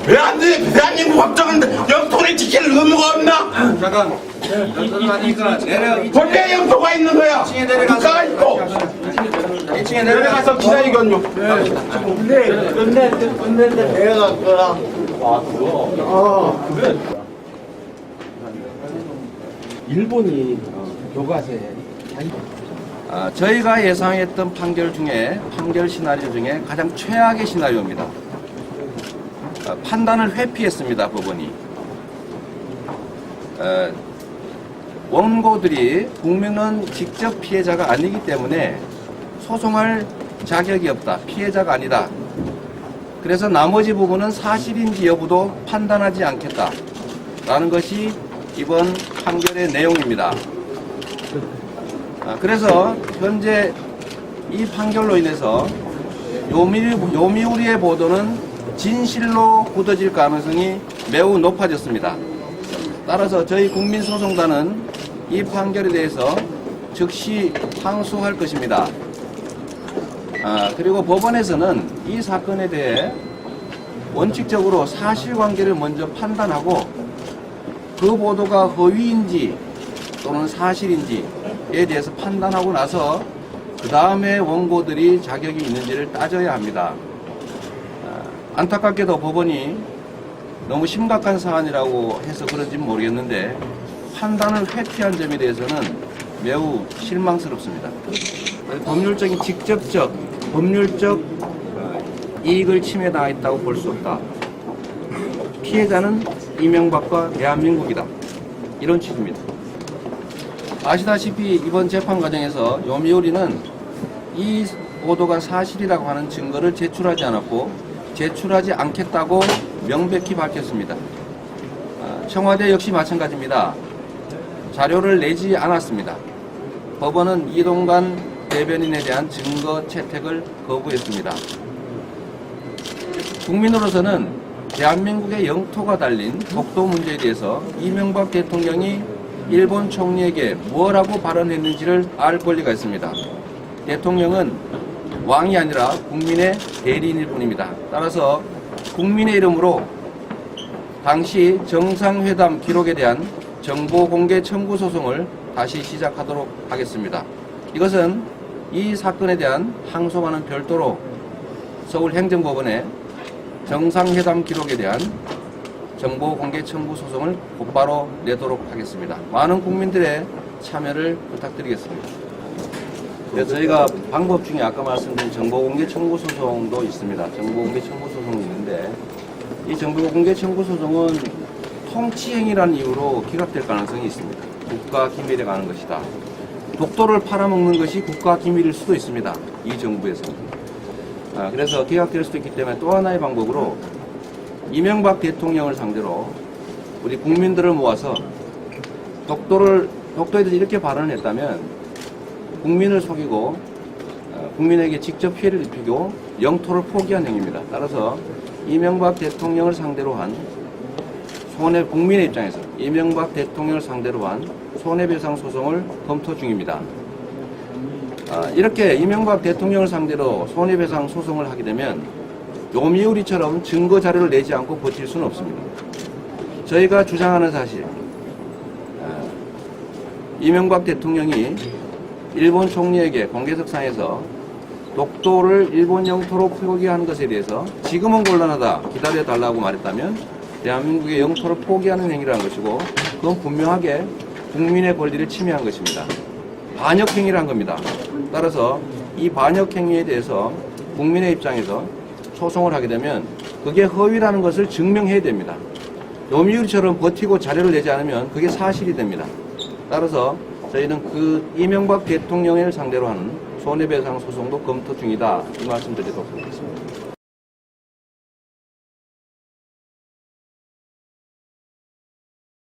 왜 안 돼? 대한민국 법정은 영토를 지킬 의무가 없나? 잠깐. 영토를 하니까 내려. 본래 영토가 있는 거야. 2층에 내려가서. 국가가 있고. 2층에 내려가서 기다리건요. 끝냈는데 내려갈 거랑. 일본이 교과서에 저희가 예상했던 판결 시나리오 중에 가장 최악의 시나리오입니다. 판단을 회피했습니다, 법원이. 원고들이 국민은 직접 피해자가 아니기 때문에 소송할 자격이 없다. 피해자가 아니다. 그래서 나머지 부분은 사실인지 여부도 판단하지 않겠다. 라는 것이 이번 판결의 내용입니다. 그래서 현재 이 판결로 인해서 요미우리의 보도는 진실로 굳어질 가능성이 매우 높아졌습니다. 따라서 저희 국민소송단은 이 판결에 대해서 즉시 항소할 것입니다. 그리고 법원에서는 이 사건에 대해 원칙적으로 사실관계를 먼저 판단하고 그 보도가 허위인지 또는 사실인지에 대해서 판단하고 나서 그 다음에 원고들이 자격이 있는지를 따져야 합니다. 안타깝게도 법원이 너무 심각한 사안이라고 해서 그런지 모르겠는데 판단을 회피한 점에 대해서는 매우 실망스럽습니다. 법률적인 법률적 이익을 침해당했다고 볼 수 없다. 피해자는 이명박과 대한민국이다. 이런 취지입니다. 아시다시피 이번 재판 과정에서 요미우리는 이 보도가 사실이라고 하는 증거를 제출하지 않았고 제출하지 않겠다고 명백히 밝혔습니다. 청와대 역시 마찬가지입니다. 자료를 내지 않았습니다. 법원은 이동관 대변인에 대한 증거 채택을 거부했습니다. 국민으로서는 대한민국의 영토가 달린 독도 문제에 대해서 이명박 대통령이 일본 총리에게 뭐라고 발언했는지를 알 권리가 있습니다. 대통령은 왕이 아니라 국민의 대리인일 뿐입니다. 따라서 국민의 이름으로 당시 정상회담 기록에 대한 정보 공개 청구 소송을 다시 시작하도록 하겠습니다. 이것은 이 사건에 대한 항소와는 별도로 서울행정법원에 정상회담 기록에 대한 정보 공개 청구 소송을 곧바로 내도록 하겠습니다. 많은 국민들의 참여를 부탁드리겠습니다. 네, 저희가 방법 중에 아까 말씀드린 정보 공개 청구 소송도 있습니다. 정보 공개 청구 소송이 있는데 이 정보 공개 청구 소송은 통치행위라는 이유로 기각될 가능성이 있습니다. 국가 기밀에 관한 것이다. 독도를 팔아먹는 것이 국가 기밀일 수도 있습니다. 이 정부에서는. 그래서 기각될 수도 있기 때문에 또 하나의 방법으로 이명박 대통령을 상대로 우리 국민들을 모아서 독도에 대해서 이렇게 발언을 했다면 국민을 속이고 국민에게 직접 피해를 입히고 영토를 포기한 행위입니다. 따라서 이명박 대통령을 상대로 한 국민의 입장에서 이명박 대통령을 상대로 한 손해배상 소송을 검토 중입니다. 이렇게 이명박 대통령을 상대로 손해배상 소송을 하게 되면 요미우리처럼 증거 자료를 내지 않고 버틸 수는 없습니다. 저희가 주장하는 사실, 이명박 대통령이 일본 총리에게 공개석상에서 독도를 일본 영토로 포기한 것에 대해서 지금은 곤란하다, 기다려달라고 말했다면 대한민국의 영토를 포기하는 행위라는 것이고 그건 분명하게 국민의 권리를 침해한 것입니다. 반역행위를 한 겁니다. 따라서 이 반역행위에 대해서 국민의 입장에서 소송을 하게 되면 그게 허위라는 것을 증명해야 됩니다. 요미우리처럼 버티고 자료를 내지 않으면 그게 사실이 됩니다. 따라서 저희는 그 이명박 대통령을 상대로 하는 손해배상 소송도 검토 중이다. 이 말씀 드리도록 하겠습니다.